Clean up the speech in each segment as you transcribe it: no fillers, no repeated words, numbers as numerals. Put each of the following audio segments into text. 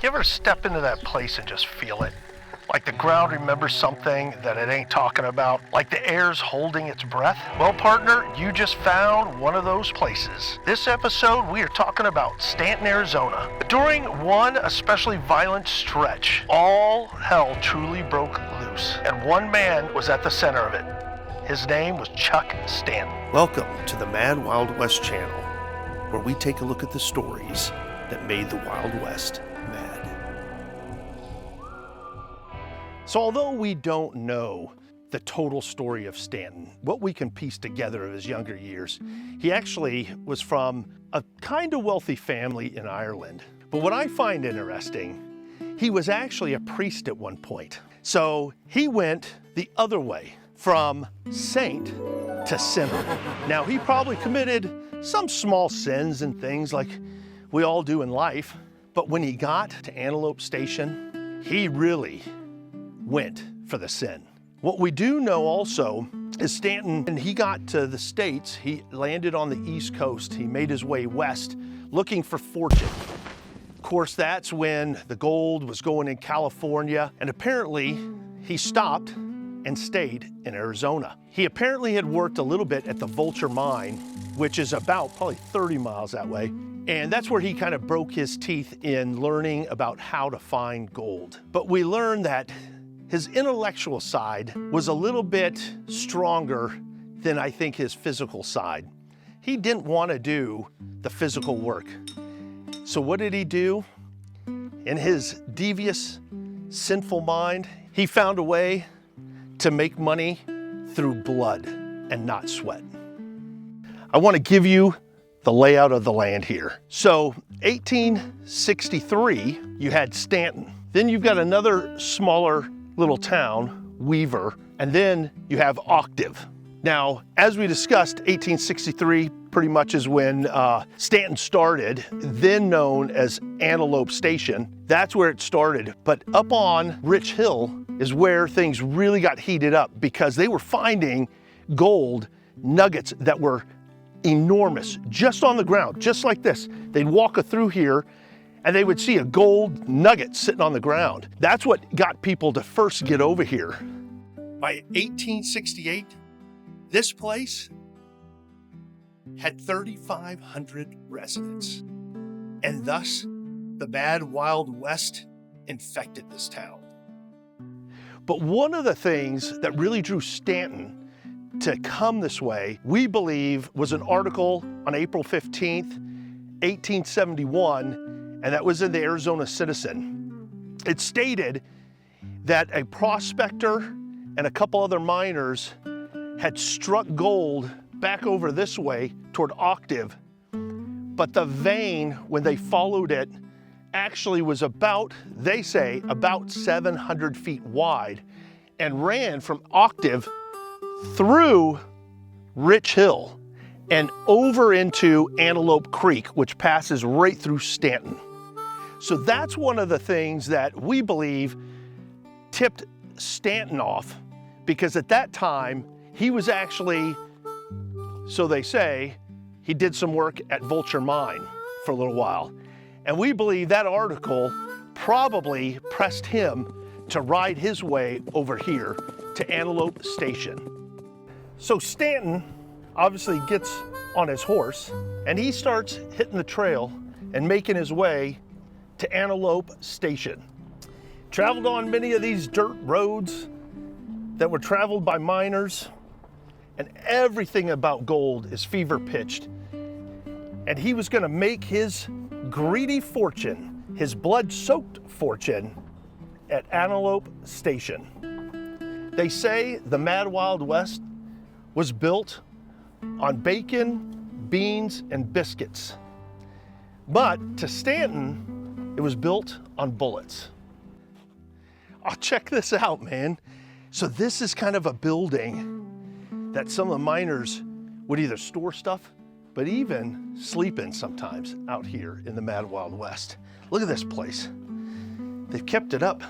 You ever step into that place and just feel it? Like the ground remembers something that it ain't talking about? Like the air's holding its breath? Well, partner, you just found one of those places. This episode, we are talking about Stanton, Arizona. During one especially violent stretch, all hell truly broke loose, and one man was at the center of it. His name was Chuck Stanton. Welcome to the Mad Wild West channel, where we take a look at the stories that made the Wild West mad. So although we don't know the total story of Stanton, what we can piece together of his younger years, he actually was from a kind of wealthy family in Ireland. But what I find interesting, he was actually a priest at one point. So he went the other way, from saint to sinner. Now he probably committed some small sins and things like we all do in life, but when he got to Antelope Station, he really went for the sin. What we do know also is Stanton, when he got to the States, he landed on the East Coast. He made his way west looking for fortune. Of course, that's when the gold was going in California, and apparently he stopped and stayed in Arizona. He apparently had worked a little bit at the Vulture Mine, which is about probably 30 miles that way. And that's where he kind of broke his teeth in learning about how to find gold. But we learned that his intellectual side was a little bit stronger than I think his physical side. He didn't want to do the physical work. So what did he do? In his devious, sinful mind, he found a way to make money through blood and not sweat. I want to give you the layout of the land here. So 1863, you had Stanton. Then you've got another smaller little town, Weaver, and then you have Octave. Now, as we discussed, 1863 pretty much is when Stanton started, then known as Antelope Station. That's where it started. But up on Rich Hill is where things really got heated up because they were finding gold nuggets that were enormous, just on the ground, just like this. They'd walk through here and they would see a gold nugget sitting on the ground. That's what got people to first get over here. By 1868, this place had 3,500 residents, and thus the Mad Wild West infected this town. But one of the things that really drew Stanton to come this way, we believe, was an article on April 15th, 1871, and that was in the Arizona Citizen. It stated that a prospector and a couple other miners had struck gold back over this way toward Octave, but the vein, when they followed it, actually was about, they say, about 700 feet wide and ran from Octave through Rich Hill and over into Antelope Creek, which passes right through Stanton. So that's one of the things that we believe tipped Stanton off, because at that time, he was actually, so they say, he did some work at Vulture Mine for a little while. And we believe that article probably pressed him to ride his way over here to Antelope Station. So Stanton obviously gets on his horse and he starts hitting the trail and making his way to Antelope Station. Traveled on many of these dirt roads that were traveled by miners, and everything about gold is fever pitched. And he was gonna make his greedy fortune, his blood-soaked fortune, at Antelope Station. They say the Mad Wild West was built on bacon, beans, and biscuits. But to Stanton, it was built on bullets. Oh, check this out, man. So this is kind of a building that some of the miners would either store stuff, but even sleep in sometimes out here in the Mad Wild West. Look at this place. They've kept it up,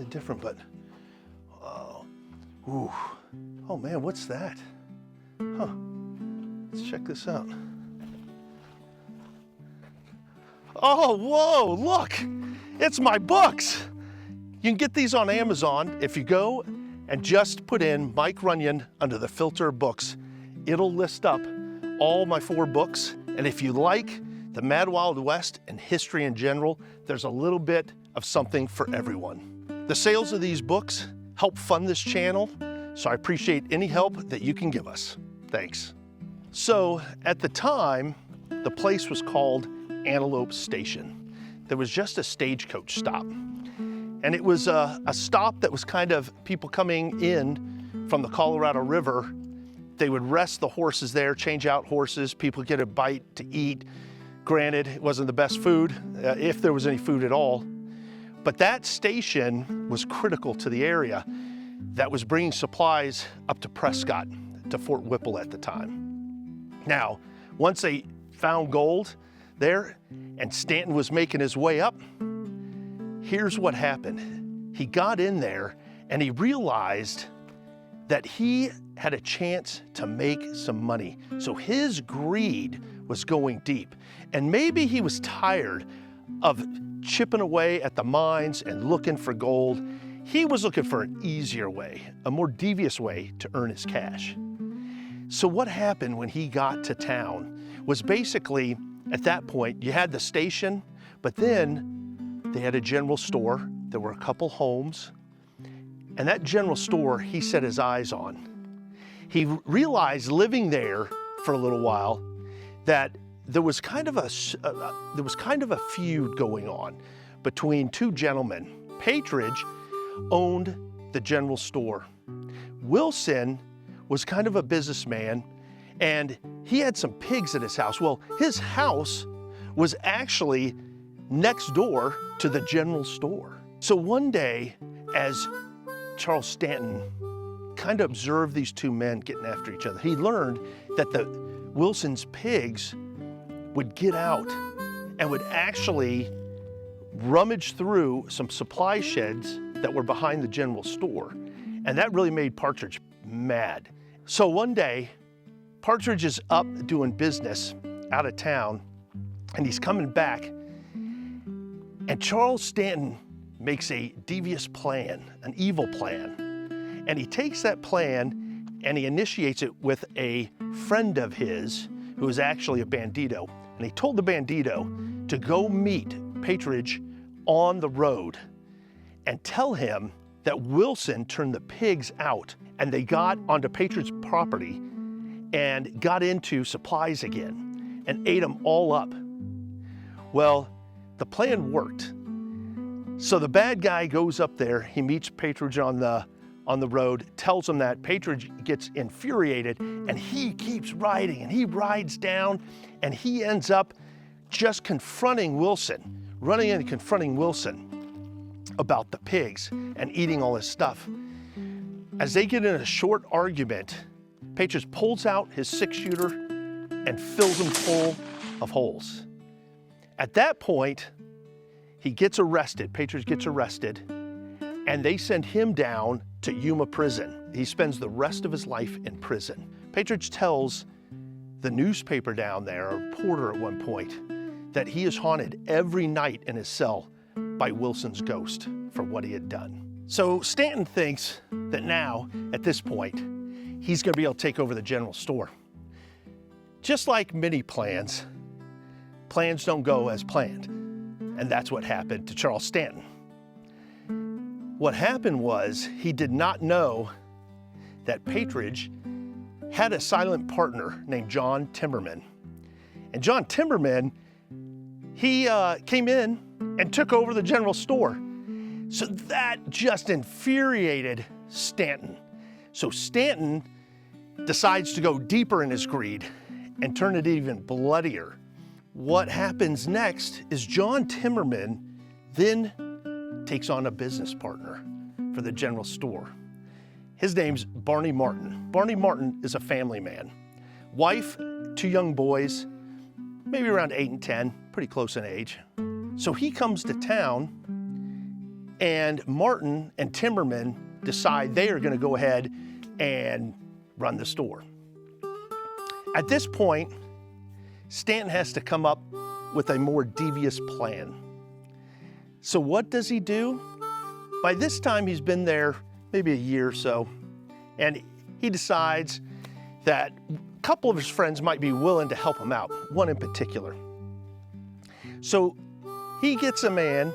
different, but, oh, ooh. Oh man, what's that? Huh, let's check this out. Oh, whoa, look. It's my books. You can get these on Amazon. If you go and just put in Mike Runyon under the filter books, it'll list up all my 4 books. And if you like the Mad Wild West and history in general, there's a little bit of something for everyone. The sales of these books help fund this channel, so I appreciate any help that you can give us. Thanks. So at the time, the place was called Antelope Station. There was just a stagecoach stop. And it was a stop that was kind of people coming in from the Colorado River. They would rest the horses there, change out horses, people get a bite to eat. Granted, it wasn't the best food, if there was any food at all. But that station was critical to the area that was bringing supplies up to Prescott, to Fort Whipple at the time. Now, once they found gold there and Stanton was making his way up, here's what happened. He got in there and he realized that he had a chance to make some money. So his greed was going deep. And maybe he was tired of chipping away at the mines and looking for gold. He was looking for an easier way, a more devious way to earn his cash. So what happened when he got to town was basically, at that point, you had the station, but then they had a general store. There were a couple homes. And that general store, he set his eyes on. He realized living there for a little while that there was kind of a feud going on between 2 gentlemen. Patridge owned the general store. Wilson was kind of a businessman, and he had some pigs at his house. Well, his house was actually next door to the general store. So one day, as Charles Stanton kind of observed these 2 men getting after each other, he learned that the Wilson's pigs would get out and would actually rummage through some supply sheds that were behind the general store. And that really made Partridge mad. So one day, Partridge is up doing business out of town, and he's coming back, and Charles Stanton makes a devious plan, an evil plan. And he takes that plan and he initiates it with a friend of his who was actually a bandito. And he told the bandito to go meet Patridge on the road and tell him that Wilson turned the pigs out, and they got onto Patridge's property and got into supplies again and ate them all up. Well, the plan worked. So the bad guy goes up there, he meets Patridge on the road, tells him that. Patridge gets infuriated, and he keeps riding, and he rides down, and he ends up just confronting Wilson, running in and confronting Wilson about the pigs and eating all his stuff. As they get in a short argument, Patridge pulls out his 6-shooter and fills him full of holes. At that point, he gets arrested. Patridge gets arrested, and they send him down to Yuma prison. He spends the rest of his life in prison. Patridge tells the newspaper down there, a reporter at one point, that he is haunted every night in his cell by Wilson's ghost for what he had done. So Stanton thinks that now, at this point, he's gonna be able to take over the general store. Just like many plans, plans don't go as planned. And that's what happened to Charles Stanton. What happened was he did not know that Patridge had a silent partner named John Timmerman. And John Timmerman, he came in and took over the general store. So that just infuriated Stanton. So Stanton decides to go deeper in his greed and turn it even bloodier. What happens next is John Timmerman then takes on a business partner for the general store. His name's Barney Martin. Barney Martin is a family man. Wife, 2 young boys, maybe around 8 and 10, pretty close in age. So he comes to town, and Martin and Timmerman decide they are gonna go ahead and run the store. At this point, Stanton has to come up with a more devious plan. So what does he do? By this time, he's been there maybe a year or so, and he decides that a couple of his friends might be willing to help him out, one in particular. So he gets a man,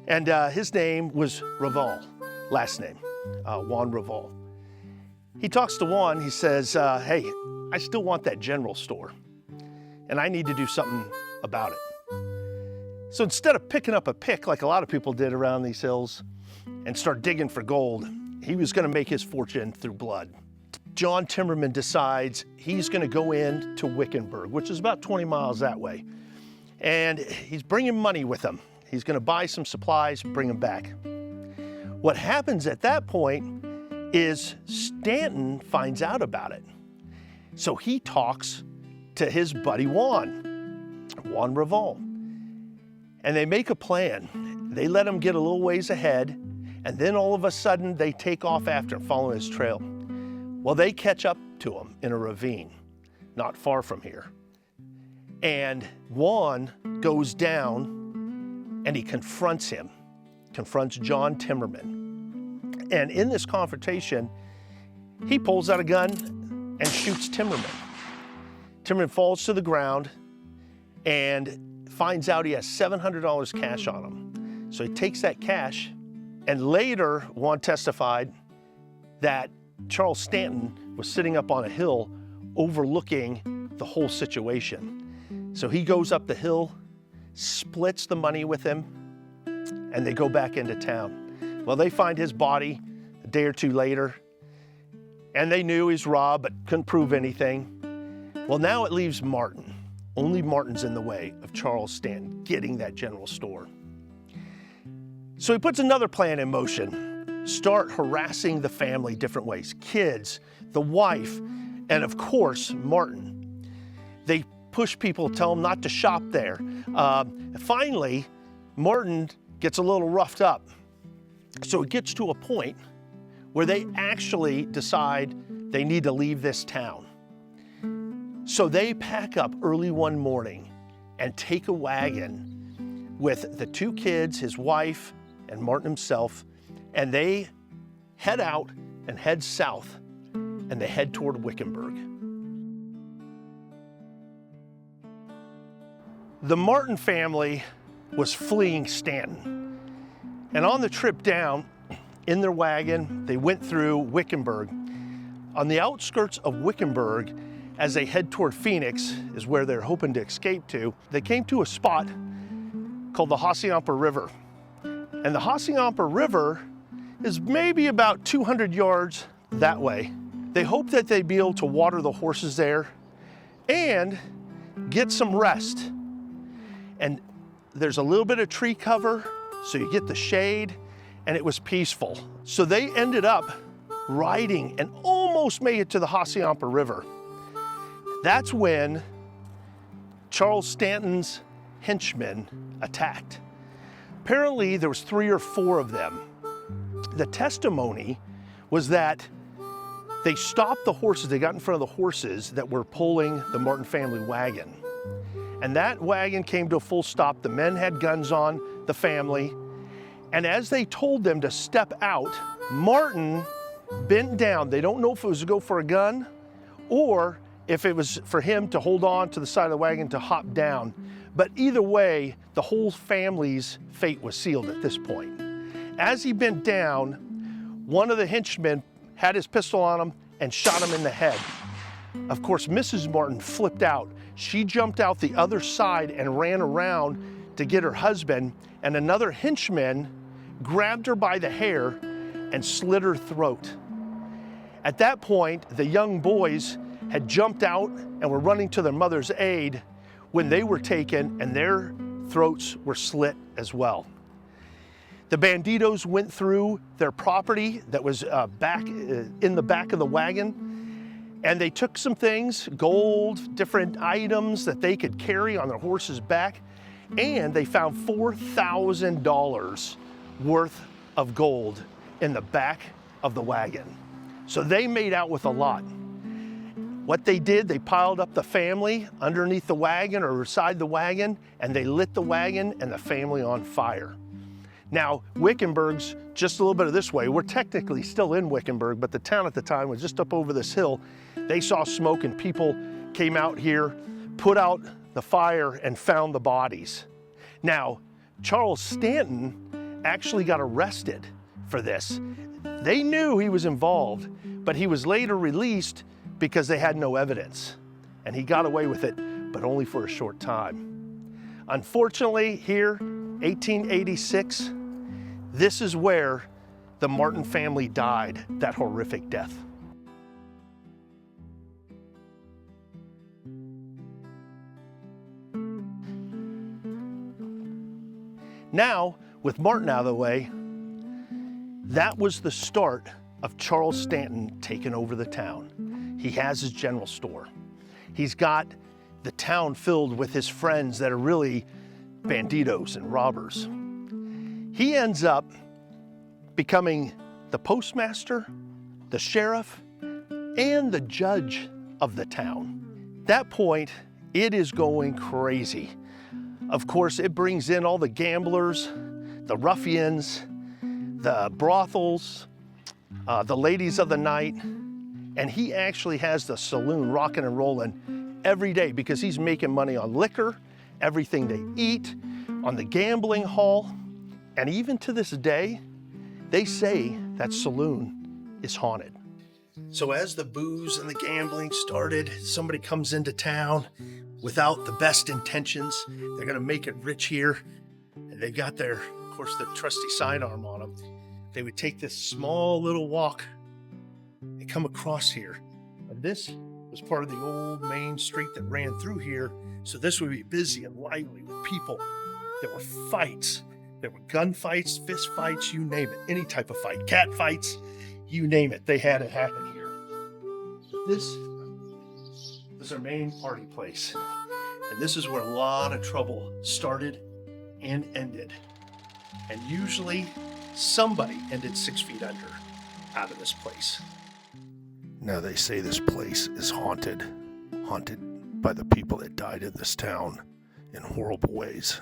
and his name was Raval, last name, Juan Raval. He talks to Juan, he says, hey, I still want that general store, and I need to do something about it. So instead of picking up a pick like a lot of people did around these hills and start digging for gold, he was gonna make his fortune through blood. John Timmerman decides he's gonna go in to Wickenburg, which is about 20 miles that way. And he's bringing money with him. He's gonna buy some supplies, bring them back. What happens at that point is Stanton finds out about it. So he talks to his buddy Juan Raval. And they make a plan. They let him get a little ways ahead, and then all of a sudden they take off after him, following his trail. Well, they catch up to him in a ravine, not far from here. And Juan goes down and he confronts John Timmerman. And in this confrontation, he pulls out a gun and shoots Timmerman. Timmerman falls to the ground and finds out he has $700 cash on him. So he takes that cash, and later Juan testified that Charles Stanton was sitting up on a hill overlooking the whole situation. So he goes up the hill, splits the money with him, and they go back into town. Well, they find his body a day or two later, and they knew he's robbed but couldn't prove anything. Well, now it leaves Martin. Only Martin's in the way of Charles Stanton getting that general store. So he puts another plan in motion. Start harassing the family different ways. Kids, the wife, and of course, Martin. They push people, tell them not to shop there. Finally, Martin gets a little roughed up. So it gets to a point where they actually decide they need to leave this town. So they pack up early one morning and take a wagon with the two kids, his wife, and Martin himself, and they head out and head south, and they head toward Wickenburg. The Martin family was fleeing Stanton, and on the trip down in their wagon, they went through Wickenburg. On the outskirts of Wickenburg, as they head toward Phoenix, is where they're hoping to escape to, they came to a spot called the Hassayampa River. And the Hassayampa River is maybe about 200 yards that way. They hoped that they'd be able to water the horses there and get some rest. And there's a little bit of tree cover, so you get the shade, and it was peaceful. So they ended up riding and almost made it to the Hassayampa River. That's when Charles Stanton's henchmen attacked. Apparently, there was 3 or 4 of them. The testimony was that they stopped the horses, they got in front of the horses that were pulling the Martin family wagon. And that wagon came to a full stop. The men had guns on the family. And as they told them to step out, Martin bent down. They don't know if it was to go for a gun or if it was for him to hold on to the side of the wagon to hop down. But either way, the whole family's fate was sealed at this point. As he bent down, one of the henchmen had his pistol on him and shot him in the head. Of course, Mrs. Martin flipped out. She jumped out the other side and ran around to get her husband, and another henchman grabbed her by the hair and slit her throat. At that point, the young boys had jumped out and were running to their mother's aid when they were taken, and their throats were slit as well. The banditos went through their property that was in the back of the wagon, and they took some things, gold, different items that they could carry on their horse's back, and they found $4,000 worth of gold in the back of the wagon. So they made out with a lot. What they did, they piled up the family underneath the wagon or beside the wagon, and they lit the wagon and the family on fire. Now, Wickenburg's just a little bit of this way. We're technically still in Wickenburg, but the town at the time was just up over this hill. They saw smoke and people came out here, put out the fire and found the bodies. Now, Charles Stanton actually got arrested for this. They knew he was involved, but he was later released because they had no evidence. And he got away with it, but only for a short time. Unfortunately, here, 1886, this is where the Martin family died, that horrific death. Now, with Martin out of the way, that was the start of Charles Stanton taking over the town. He has his general store. He's got the town filled with his friends that are really banditos and robbers. He ends up becoming the postmaster, the sheriff, and the judge of the town. At that point, it is going crazy. Of course, it brings in all the gamblers, the ruffians, the brothels, the ladies of the night, and he actually has the saloon rocking and rolling every day because he's making money on liquor, everything they eat, on the gambling hall, and even to this day, they say that saloon is haunted. So as the booze and the gambling started, somebody comes into town without the best intentions. They're gonna make it rich here, and they've got their, of course, their trusty sidearm on them. They would take this small little walk and come across here. And this was part of the old main street that ran through here. So this would be busy and lively with people. There were fights. There were gun fights, fist fights, you name it. Any type of fight, cat fights, you name it. They had it happen here. This was our main party place. And this is where a lot of trouble started and ended. And usually somebody ended 6 feet under out of this place. Now they say this place is haunted by the people that died in this town in horrible ways.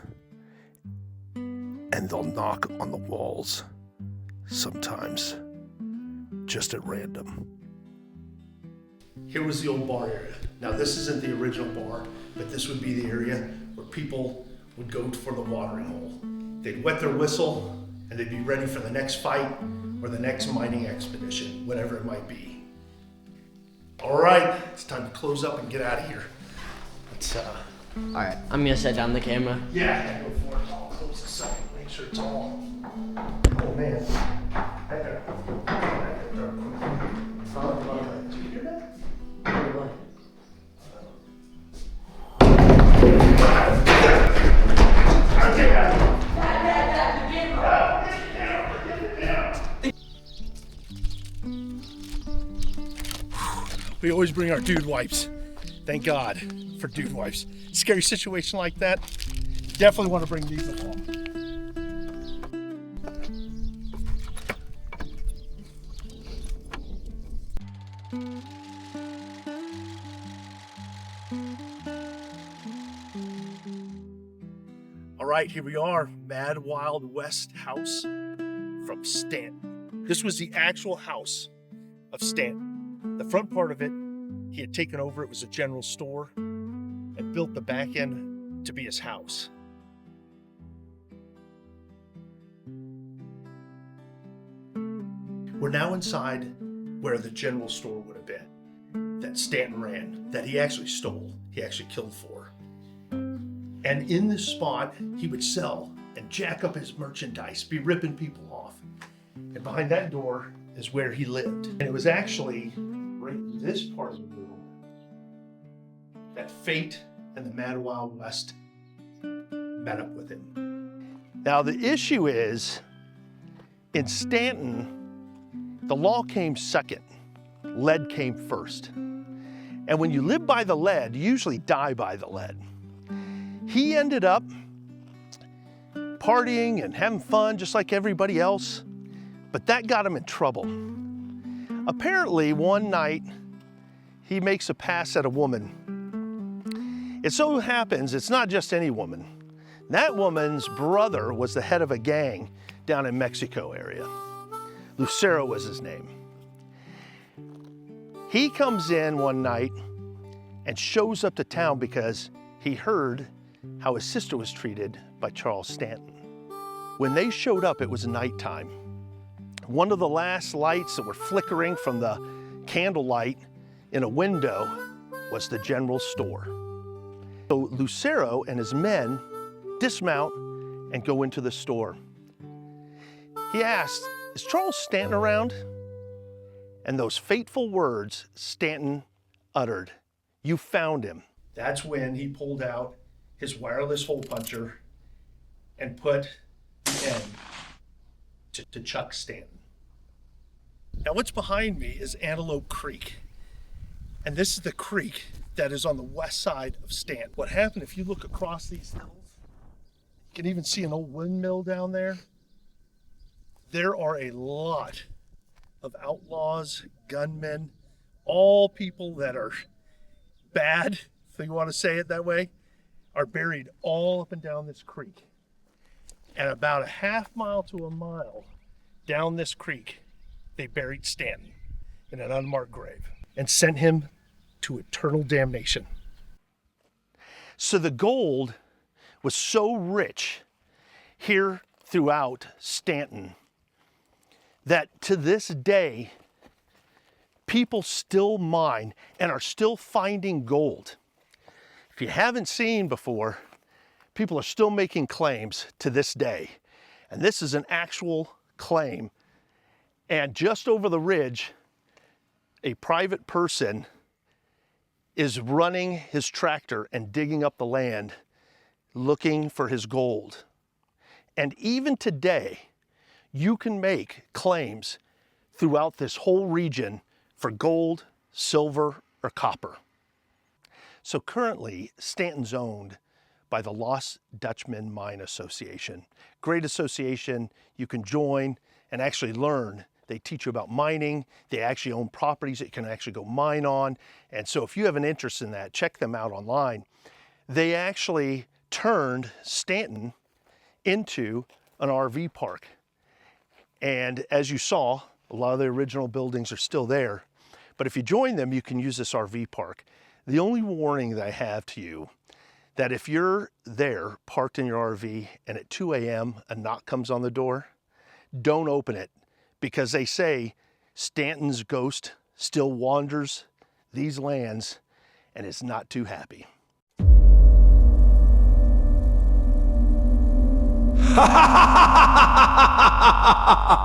And they'll knock on the walls sometimes just at random. Here was the old bar area. Now this isn't the original bar, but this would be the area where people would go for the watering hole. They'd wet their whistle and they'd be ready for the next fight or the next mining expedition, whatever it might be. All right, it's time to close up and get out of here. Let's, All right, I'm gonna set down the camera. yeah, go for it. I'll close this up, make sure it's all. Oh man. Did you hear that? We always bring our dude wipes. Thank God for dude wipes. Scary situation like that, definitely want to bring these along. All right, here we are, Mad Wild West house from Stanton. This was the actual house of Stanton. The front part of it, he had taken over. It was a general store and built the back end to be his house. We're now inside where the general store would have been, that Stanton ran, that he actually stole, he actually killed for. And in this spot, he would sell and jack up his merchandise, be ripping people off. And behind that door is where he lived. And it was actually right in this part of the room that fate and the Mad Wild West met up with him. Now the issue is, in Stanton, the law came second, lead came first. And when you live by the lead, you usually die by the lead. He ended up partying and having fun just like everybody else, but that got him in trouble. Apparently, one night, he makes a pass at a woman. It so happens it's not just any woman. That woman's brother was the head of a gang down in Mexico area. Lucero was his name. He comes in one night and shows up to town because he heard how his sister was treated by Charles Stanton. When they showed up, it was nighttime. One of the last lights that were flickering from the candlelight in a window was the general store. So Lucero and his men dismount and go into the store. He asked, "Is Charles Stanton around?" And those fateful words Stanton uttered, "You found him." That's when he pulled out his wireless hole puncher and put the end to Chuck Stanton. Now what's behind me is Antelope Creek. And this is the creek that is on the west side of Stanton. What happened, if you look across these hills, you can even see an old windmill down there. There are a lot of outlaws, gunmen, all people that are bad, if you want to say it that way, are buried all up and down this creek. And about a half mile to a mile down this creek, they buried Stanton in an unmarked grave and sent him to eternal damnation. So the gold was so rich here throughout Stanton that to this day, people still mine and are still finding gold. If you haven't seen before, people are still making claims to this day. And this is an actual claim. And just over the ridge, a private person is running his tractor and digging up the land, looking for his gold. And even today, you can make claims throughout this whole region for gold, silver, or copper. So currently, Stanton's owned by the Lost Dutchman Mine Association. Great association you can join and actually learn. They teach you about mining. They actually own properties that you can actually go mine on. And so if you have an interest in that, check them out online. They actually turned Stanton into an RV park. And as you saw, a lot of the original buildings are still there. But if you join them, you can use this RV park. The only warning that I have to you, that if you're there parked in your RV and at 2 a.m. a knock comes on the door, don't open it, because they say Stanton's ghost still wanders these lands and is not too happy. Ha ha ha ha ha ha ha ha!